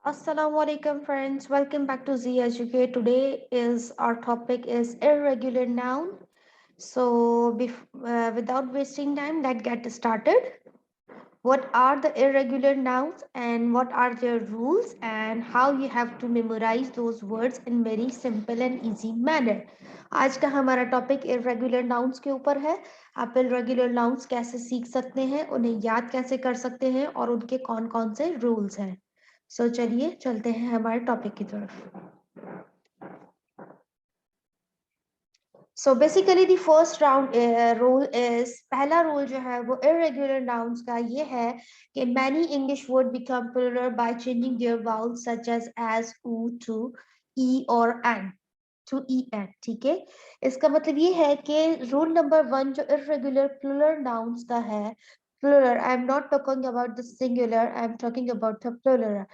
Assalamu alaikum friends, welcome back to Z Educate. Today is our topic is irregular noun. Without wasting time, let's get started. What are the irregular nouns and what are their rules and how you have to memorize those words in very simple and easy manner. आज का हमारा topic irregular nouns के ऊपर है. आप irregular nouns कैसे सीख सकते हैं, उन्हें याद कैसे कर सकते हैं और उनके कौन कौन से रूल्स हैं. चलिए चलते हैं हमारे टॉपिक की तरफ. So basically the first round rule is पहला रूल जो है वो इरेगुलर नाउन्स का ये है कि many English word become plural by changing their vowels such as oo to e और एन टू ई एन. ठीक है, इसका मतलब ये है कि रूल नंबर 1 जो इरेगुलर प्लूरल नाउन्स का है, plural, I am not talking about the singular, I am talking about the plural.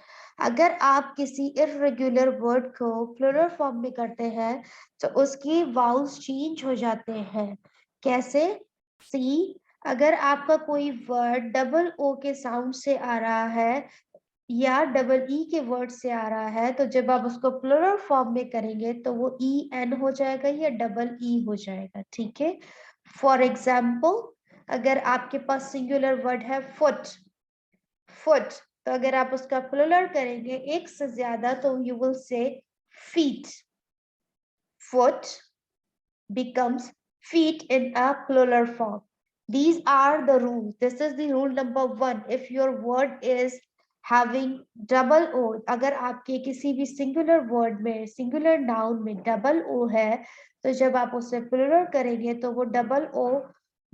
अगर आप किसी इरेगुलर वर्ड को प्लूरल फॉर्म में करते हैं तो उसकी वाउल्स चेंज हो जाते हैं. कैसे? सी, अगर आपका कोई वर्ड डबल ओ के साउंड से आ रहा है या डबल ई के वर्ड से आ रहा है, तो जब आप उसको प्लूरल फॉर्म में करेंगे तो वो ई एन हो जाएगा या डबल ई हो जाएगा. ठीक है, फॉर एग्जाम्पल अगर आपके पास सिंगुलर वर्ड है फुट, फुट, तो अगर आप उसका प्लूरल करेंगे एक से ज्यादा तो you will say feet. Foot becomes feet in a plural form. These are the rules. This is the rule number 1. If your word is having double O, अगर आपके किसी भी singular word में, singular noun में double O है, तो जब आप उसे plural करेंगे तो वो double O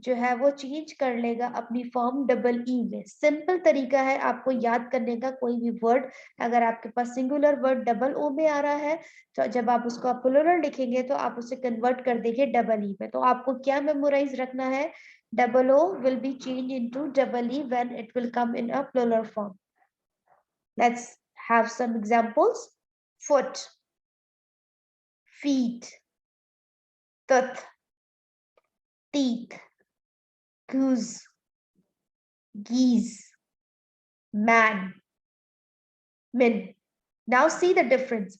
जो है वो चेंज कर लेगा अपनी फॉर्म डबल ई में. सिंपल तरीका है आपको याद करने का. कोई भी वर्ड अगर आपके पास सिंगुलर वर्ड डबल ओ में आ रहा है तो जब आप उसको प्लूरल लिखेंगे तो आप उसे कन्वर्ट कर देंगे डबल ई में. तो आपको क्या मेमोराइज रखना है? Double o will be change into double e when it will come in a plural form. Let's have some examples. Foot, feet, tooth, teeth, goose, geese, man, min. Now see the difference.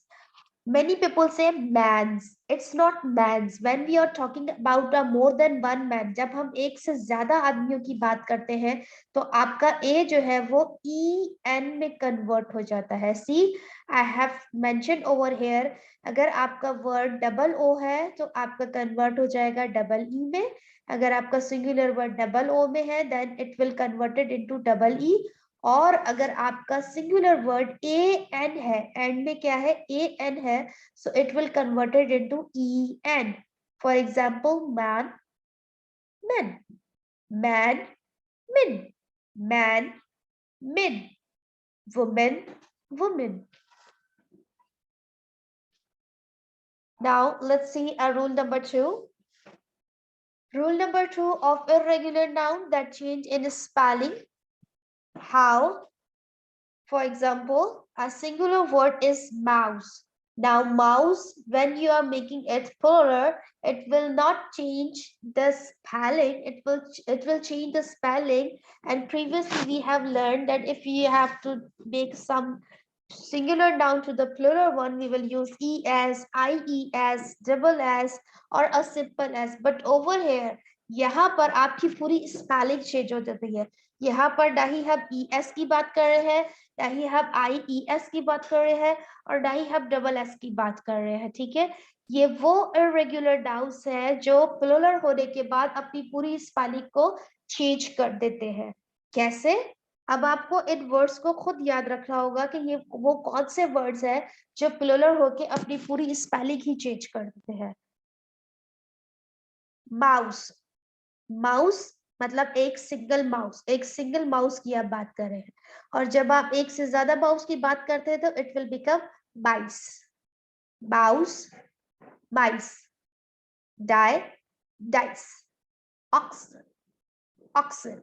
Many people say mans. It's not mans. When we are talking about a more than one man, जब हम एक से ज्यादा आदमियों की बात करते हैं तो आपका ए जो है वो ई एन में कन्वर्ट हो जाता है. See, I have mention over here, अगर आपका वर्ड डबल ओ है तो आपका कन्वर्ट हो जाएगा डबल ई में. अगर आपका सिंगुलर वर्ड डबल ओ में है then it will converted into double e. और अगर आपका सिंगुलर वर्ड ए एन है, एंड में क्या है? ए एन है, so it will converted into en. For example, man, men, man, min, man, min, woman, woman. Now let's see rule number 2. Rule number 2 of irregular noun that change in spelling. How? For example, a singular word is mouse. Now mouse, when you are making it plural, it will not change the spelling. It will change the spelling. And previously we have learned that if you have to make some singular noun to the plural one, we will use es, ies, double s, or a simple s. But over here, यहाँ पर आपकी पूरी spelling change हो जाती है. यहाँ पर ना ही हम es की बात कर रहे हैं, ना ही हम ies की बात कर रहे हैं, और ना ही हम डबल एस की बात कर रहे हैं. ठीक है, ये वो इरेगुलर नाउन्स है जो प्लूरल होने के बाद अपनी पूरी स्पेलिंग को चेंज कर देते हैं. कैसे? अब आपको इन वर्ड्स को खुद याद रखना होगा कि ये वो कौन से वर्ड्स हैं जो प्लूरल होके अपनी पूरी स्पेलिंग ही चेंज कर देते हैं. माउस, माउस मतलब एक सिंगल माउस, एक सिंगल माउस की आप बात कर रहे हैं. और जब आप एक से ज्यादा माउस की बात करते हैं तो it will become mice, mouse, mice, die, dice, oxen, oxen,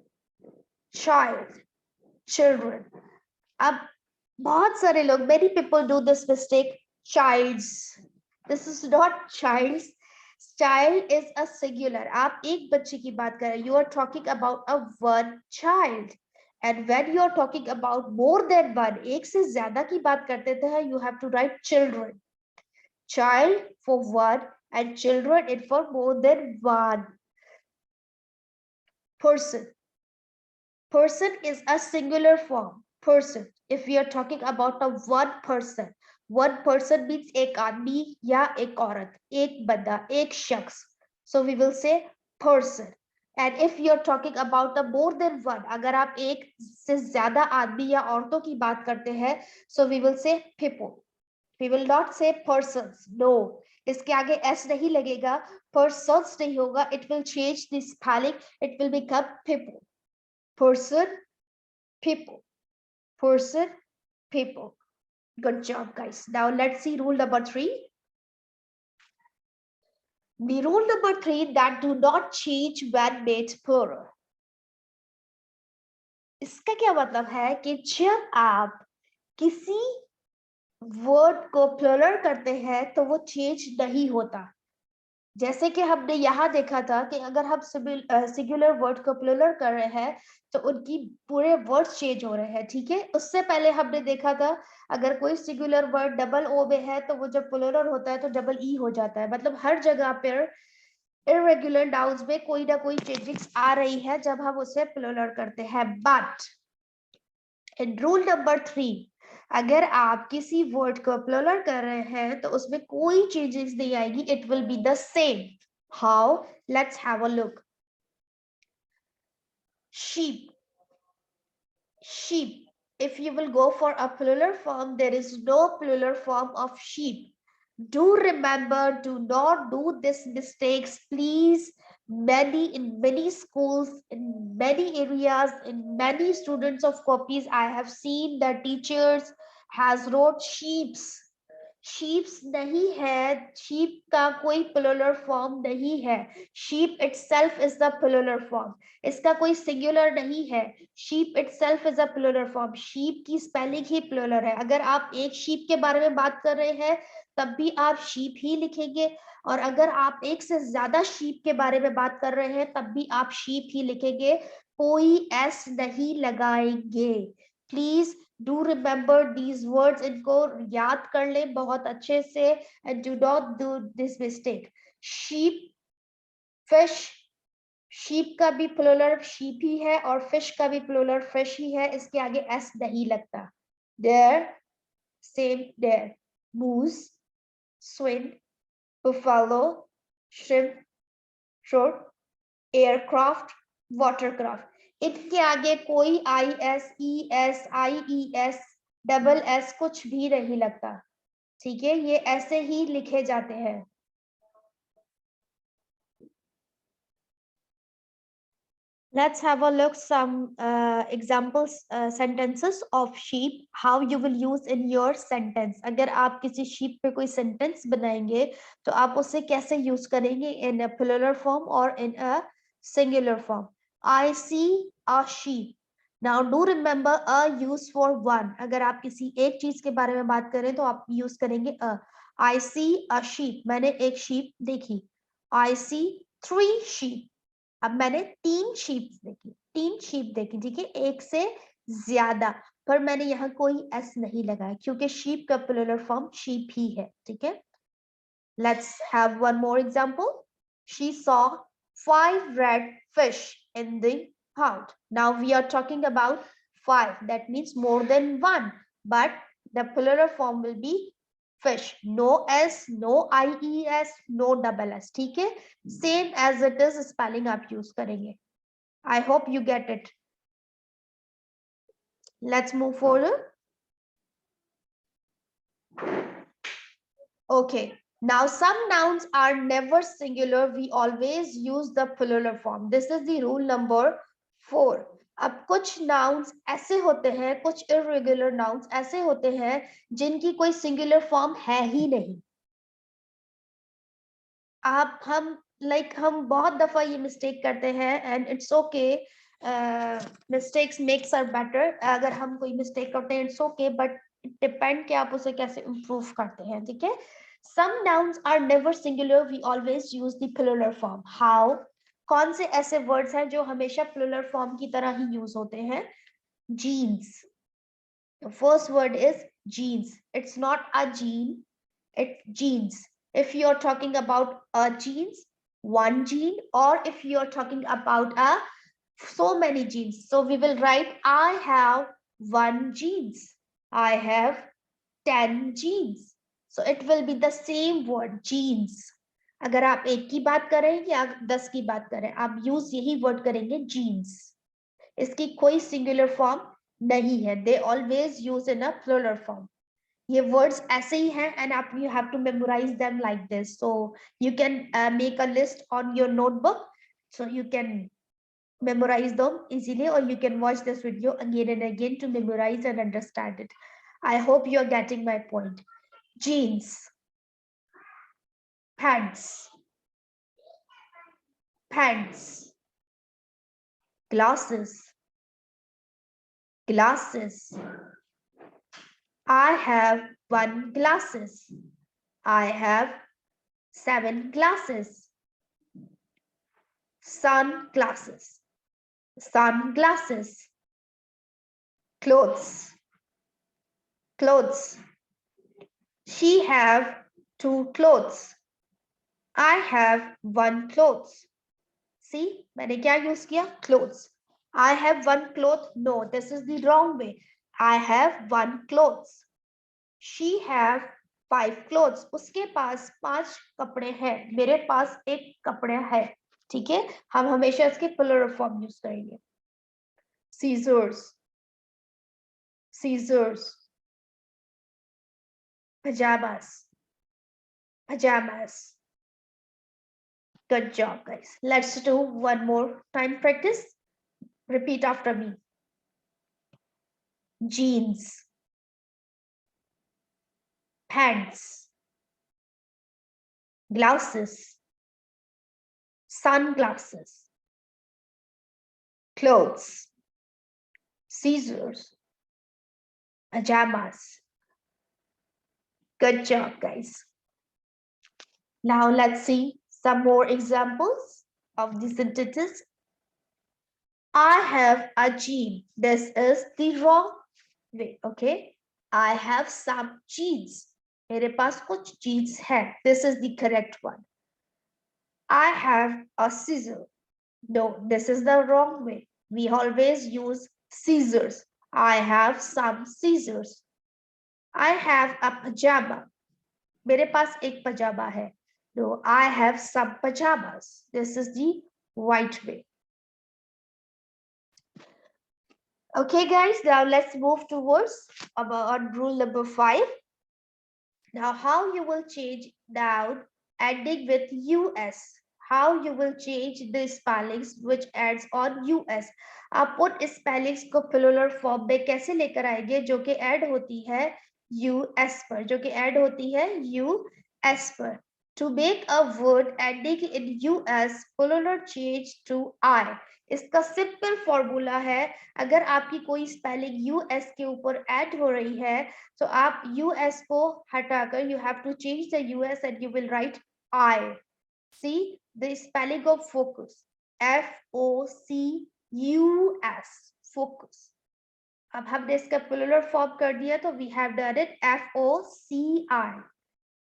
child, children. अब बहुत सारे लोग, many people do this mistake, childs. This is not childs. Child is a singular. आप एक बच्चे की बात कर रहे हैं. You are talking about a one child. And when you are talking about more than one, एक से ज्यादा की बात करते हैं, you have to write children. Child for one and children it for more than one. Person. Person is a singular form. Person. If we are talking about a one person means एक आदमी या एक औरत, एक बंदा, एक शख्स. So we will say person. And if you are talking about the more than one, अगर आप एक से ज्यादा आदमी या औरतों की बात करते हैं, so we will say people. We will not say persons. No. इसके आगे s नहीं लगेगा, persons नहीं होगा. It will change the spelling. It will become people. Person, people. Person, people. Good job, guys. Now let's see rule number 3. The rule number 3 that do not change when made plural. इसका क्या मतलब है कि जब आप किसी word को plural करते हैं तो वो चेंज नहीं होता. जैसे कि हमने यहाँ देखा था कि अगर हम सिंगुलर वर्ड को प्लुरल कर रहे हैं तो उनकी पूरे वर्ड्स चेंज हो रहे हैं. ठीक है, उससे पहले हमने देखा था अगर कोई सिंगुलर वर्ड डबल ओ में है तो वो जब प्लुरल होता है तो डबल ई हो जाता है. मतलब हर जगह पर इर्रेगुलर नाउन्स में कोई ना कोई चेंजेस आ रही है जब हम उसे प्लुरल करते हैं. बट इन रूल नंबर 3 अगर आप किसी वर्ड को प्लुरल कर रहे हैं तो उसमें कोई चेंजेस नहीं आएगी. It will be the same. How? Let's have a look. sheep. Sheep. If you will go for a plural form, there is no plural form of sheep. Do remember, do not do this mistakes, please. In many schools, in many areas, in many students of copies, I have seen that teachers has wrote sheeps. sheeps नहीं है. sheep का कोई plural form नहीं है. sheep itself is the plural form. इसका कोई singular नहीं है. sheep itself is a plural form. sheep की spelling ही plural है. अगर आप एक sheep के बारे में बात कर रहे हैं तब भी आप sheep ही लिखेंगे, और अगर आप एक से ज्यादा sheep के बारे में बात कर रहे हैं तब भी आप sheep ही लिखेंगे, कोई s नहीं लगाएंगे. Please do remember these words. इनको याद कर ले बहुत अच्छे से. And do not do this mistake. Sheep, fish. Sheep का भी प्लुरल शीप ही है और फिश का भी प्लुरल फिश ही है. इसके आगे एस नहीं लगता. There, same there. Moose, swine, buffalo, shrimp, short, aircraft, watercraft. इनके आगे कोई I S, E S, I E S, double S कुछ भी नहीं लगता. ठीक है, ये ऐसे ही लिखे जाते हैं. Let's have a look some examples sentences of sheep. How you will use in your sentence. अगर आप किसी sheep पे कोई sentence बनाएंगे तो आप उसे कैसे use करेंगे, in a plural form or in a singular form. I see a sheep. Now do remember a use for one. अगर आप किसी एक चीज के बारे में बात करें तो आप use करेंगे a. I see a sheep. मैंने एक sheep देखी. I see 3 sheep. अब मैंने 3 शीप देखी. ठीक है, एक से ज्यादा, पर मैंने यहाँ कोई एस नहीं लगाया क्योंकि शीप का प्लुरल फॉर्म शीप ही है. ठीक है, let's have one more example. She saw 5 red fish in the pond. Now we are talking about 5. That means more than one, but the plural form will be fish. No s, no ies, no double s. ठीक है, same as it is spelling आप use करेंगे. I hope you get it. Let's move forward. Okay, now some nouns are never singular. We always use the plural form. This is the rule number 4. अब कुछ nouns ऐसे होते हैं, कुछ irregular nouns ऐसे होते हैं जिनकी कोई singular form है ही नहीं. हम बहुत दफा ये मिस्टेक करते हैं, and it's okay. Mistakes makes are better. अगर हम कोई मिस्टेक करते हैं इट्स ओके, बट डिपेंड कि आप उसे कैसे इम्प्रूव करते हैं. ठीक है, some nouns are never singular. We always use the plural form. How? कौन से ऐसे वर्ड्स हैं जो हमेशा प्लुरल फॉर्म की तरह ही यूज होते हैं? Genes. The first word is genes. It's not a gene, it's genes. If you're talking about a genes, one gene, or if you're talking about a so many genes. So we will write I have one genes. I have 10 genes. So it will be the same word genes. अगर आप एक की बात करें या 10 की बात करें, आप यूज यही वर्ड करेंगे जीन्स. इसकी कोई सिंगुलर फॉर्म नहीं है. They always use in a plural form. ये वर्ड्स ऐसे ही हैं एंड आप you have to memorise them like this. So you can make a list on your notebook, so you can memorize them easily, or you can watch this video again and again to memorize and understand it. I hope you're getting my point. Jeans, pants, pants, glasses, glasses. I have one glasses. I have 7 glasses. Sunglasses, sunglasses. Clothes, clothes. She have 2 clothes. I have 1 clothes. See, मैंने क्या use किया? Clothes. I have 1 cloth. No, this is the wrong way. I have 1 clothes. She have 5 clothes. उसके पास 5 कपड़े हैं. मेरे पास 1 कपड़े है. ठीक है, हम हमेशा इसके प्लूरल फॉर्म यूज करेंगे. Scissors, scissors. Pajamas, pajamas. Good job, guys. Let's do one more time practice. Repeat after me. Jeans, pants, glasses, sunglasses, clothes, scissors, pajamas. Good job, guys. Now let's see some more examples of the sentences. I have a jean. This is the wrong way, okay? I have some jeans. मेरे पास कुछ jeans है. This is the correct one. I have a scissor. No, this is the wrong way. We always use scissors. I have some scissors. I have a pajama. मेरे पास एक पजामा है. No, I have some pajamas. This is the right way. Okay, guys, now let's move towards on rule number 5. Now, how you will change noun ending with us. How you will change the spellings which ends on us. आप उन spellings को plural form में कैसे लेकर आएंगे जो कि add होती है us पर, जो कि add होती है us पर. To make a word ending in us, plural change to I. इसका सिंपल फॉर्मूला है, अगर आपकी कोई स्पेलिंग यूएस के ऊपर ऐड हो रही है तो आप यूएस को हटाकर you have to change the us and you will write I. See the spelling of focus, FOCUS, focus. अब हमने इसका प्लूरल फॉर्म कर दिया तो we have done it FOCI.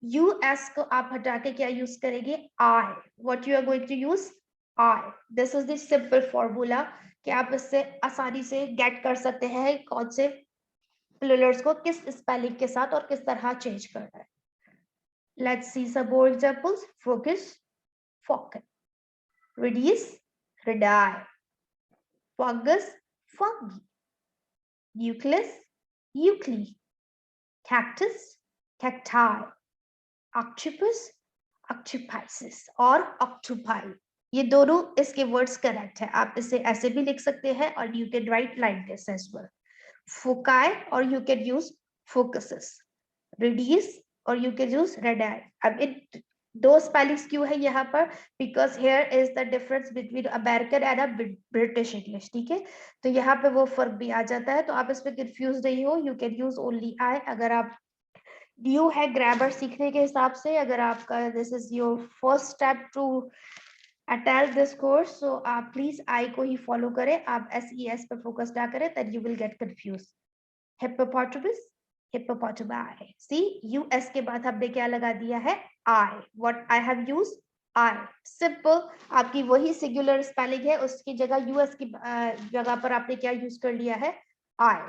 US को आप हटा के क्या यूज करेंगे? I. What you are going to use? I. This is the simple formula कि आप इससे आसानी से गेट कर सकते हैं कौन से प्लूरल्स को किस स्पेलिंग के साथ और किस तरह चेंज करना है. Let's see some more examples. Focus, focus. Reduce, redie. Fungus, fungi. Nucleus, nuclei. Cactus, cacti. Octopus, octopuses और octopi. ये दोनों इसके वर्ड्स करेक्ट है. आप इसे ऐसे भी लिख सकते हैं और you can write like this as well. Foci or you can use focuses. Reduce or you can use redie. अब इन दो स्पेलिंग्स क्यों है यहाँ पर? Because here is the difference between American and a British English. ठीक है, तो यहाँ पे वो फर्क भी आ जाता है, तो आप इसमें कंफ्यूज नहीं हो. You can use only I. अगर आप न्यू है ग्रामर सीखने के हिसाब से, अगर आपका this is your first step to attach this course, so आप please I को ही follow करें, आप SES पर focus ना करें, then you will get confused. Hippopotamus, hippopotami. See, US के बाद हमने क्या लगा दिया है? I. What I have used? I. Simple. आपकी वही singular spelling है, उसकी जगह US की जगह पर आपने क्या use कर लिया है? I.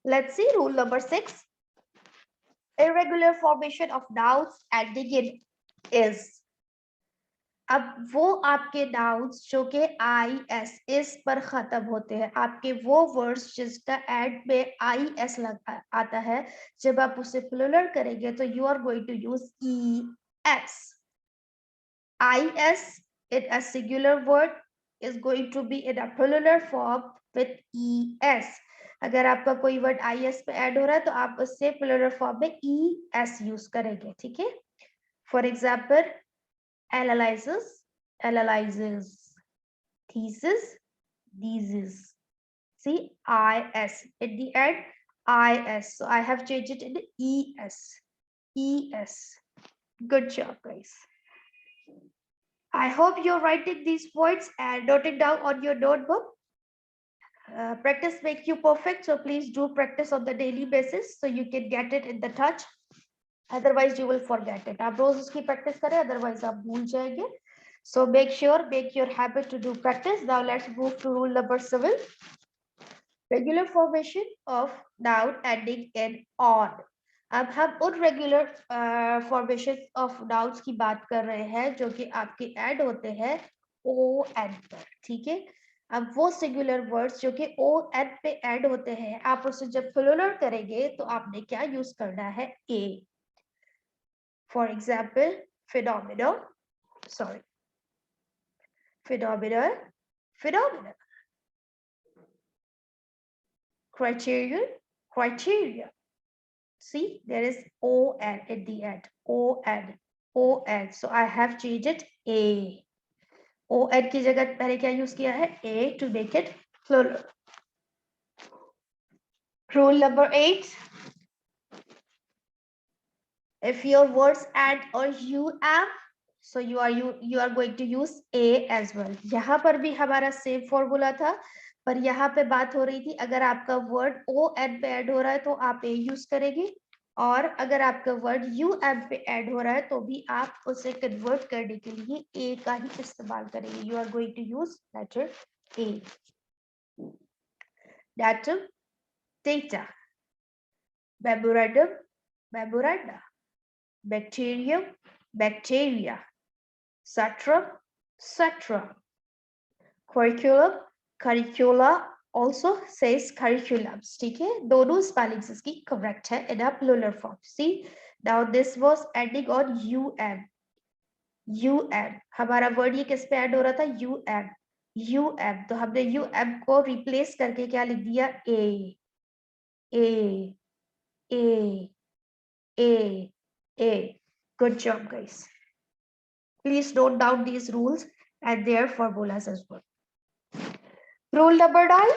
Let's see rule number 6. Irregular formation of nouns ending in is. अब वो आपके नाउन्स जो कि आई एस इस पर खत्म होते हैं, आपके वो वर्ड्स जिसका एंड में आई एस आता है, जब आप उसे प्लूरल करेंगे तो you are going to use e S. I s in a singular word is going to be in a plural form with es. अगर आपका कोई वर्ड आई एस पे ऐड हो रहा है तो आप उससे प्लूरल फॉर्म में ई एस यूज करेंगे. ठीक है. For example, analyzes, analyzes, thesis, thesis. See, is at the end, is. So I have changed it in es, es. Good job, guys. I hope you're writing these points and noting down on your notebook. Practice makes you perfect, so please do practice on the daily basis so you can get it in the touch. Otherwise, you will forget it. आप रोज उसकी practice करें, otherwise आप भूल जाएंगे. So make your habit to do practice. Now let's move to rule number 7. Regular formation of noun ending in on. अब हम उन regular formation of nouns की बात कर रहे हैं जो कि आपके ऐड होते हैं ओ एन पर. ठीक है. अब वो सिंगुलर वर्ड्स जो कि ओ एन पे ऐड होते हैं, आप उसे जब प्लूरल करेंगे तो आपने क्या यूज करना है? A. For example, phenomenal, sorry, phenomenal, phenomenal. Criterion, criteria. See, there is on at the end. On. So I have changed it a. On की जगह मैंने क्या यूज किया है? A to make it plural. Rule number 8. If your words add or you am, so you are going to use a as well. यहाँ पर भी हमारा सेम फॉर्मूला था, पर यहाँ पे बात हो रही थी अगर आपका वर्ड ओ एन पे ऐड हो रहा है तो आप ए यूज करेंगे, और अगर आपका वर्ड यू एम पे ऐड हो रहा है तो भी आप उसे कन्वर्ट करने के लिए ए का ही इस्तेमाल करेंगे. You are going to use letter a. datum, data. Memorandum, memoranda. Bacterium, bacteria. Satrum, satra. Curriculum, curricula, also says curriculums. ठीक है. दोनों spellings इसकी correct है in a plural form. See, now this was ending on um. हमारा word ये किस पे add हो रहा था? um. तो हमने को रिप्लेस करके क्या लिख दिया? a. Good job, guys. Please note down these rules and their formulas as well. Rule number 9.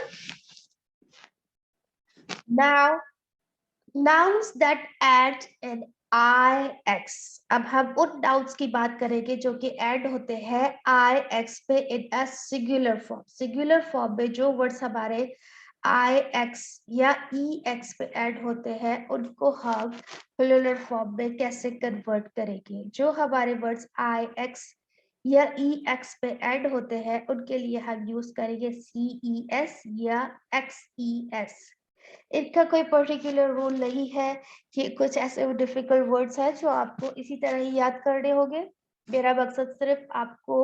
Now, nouns that add an ix. अब हम उन nouns की बात करेंगे जो कि ऐड होते हैं ix पे in a singular form. Singular form में जो words हमारे ix या ex पे ऐड होते हैं उनको हम plural form में कैसे convert करेंगे? जो हमारे words ix या ex पे ऐड होते हैं उनके लिए हम यूज करेंगे ces या xes. इनका कोई पर्टिकुलर रूल नहीं है कि कुछ ऐसे डिफिकल्ट वर्ड्स हैं जो आपको इसी तरह ही याद करने होंगे. मेरा मकसद सिर्फ आपको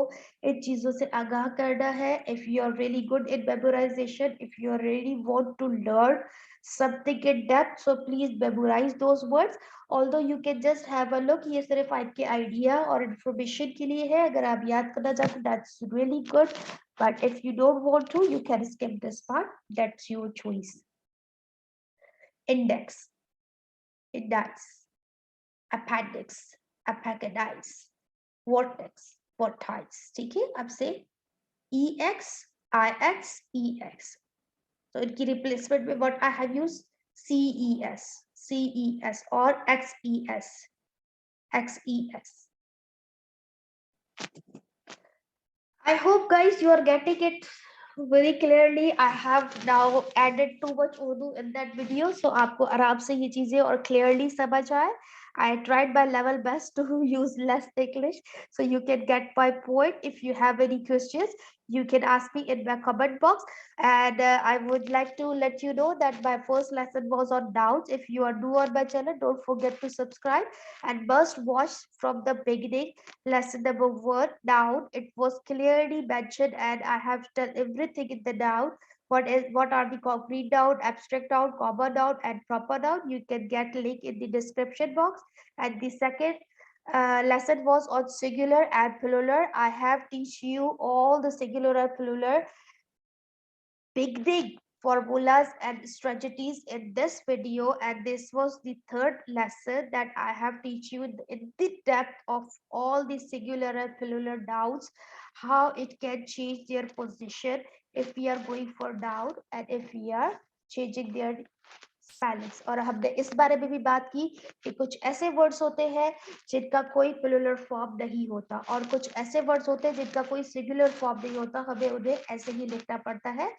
इन चीजों से आगाह करना है. If you are really good in memorisation, if you are really want to learn something in depth, so please memorize those words. Although you can just have a look, ये सिर्फ आपके आइडिया और इंफॉर्मेशन के लिए है. अगर आप याद करना चाहते that's really good, but if you don't want to, you can skip this part. That's your choice. Index, appendix, appendice, vortex, vortice. ठीक है. अब से ex, ix, ex. So इनकी replacement में what I have used? ces or xes. I hope guys you are getting it very clearly. I have now added too much Urdu in that video, so आपको आराम से ये चीजें और clearly समझ आए. I tried my level best to use less English, so you can get my point. If you have any questions, you can ask me in my comment box. And I would like to let you know that my first lesson was on nouns. If you are new on my channel, don't forget to subscribe and must watch from the beginning. Lesson number 1, noun. It was clearly mentioned, and I have done everything in the noun. What are the concrete noun, abstract noun, common noun, and proper noun? You can get link in the description box. And the second lesson was on singular and plural. I have teach you all the singular and plural big formulas and strategies in this video, and this was the third lesson that I have teach you in the depth of all the singular and plural nouns, how it can change their position if we are going for noun and if we are changing their spellings. और हमने इस बारे में भी बात की कि कुछ ऐसे वर्ड्स होते हैं जिनका कोई प्लूरल फॉर्म नहीं होता और कुछ ऐसे वर्ड्स होते हैं जिनका कोई सिंगुलर फॉर्म नहीं होता, हमें उन्हें ऐसे ही लिखना पड़ता है.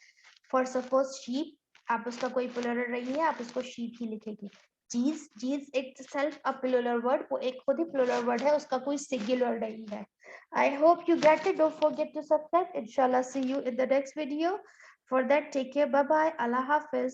फॉर सपोज शीप, आप उसका कोई प्लूरल नहीं है, आप उसको शीप ही लिखेगी. Jeans, jeans itself a plural word, वो एक खुद ही प्लूरल वर्ड है, उसका कोई सिंगुलर नहीं है. I hope you get it. Don't forget to subscribe. इंशाल्लाह see you in the next video. For that, take care. Bye bye. Allah Hafiz.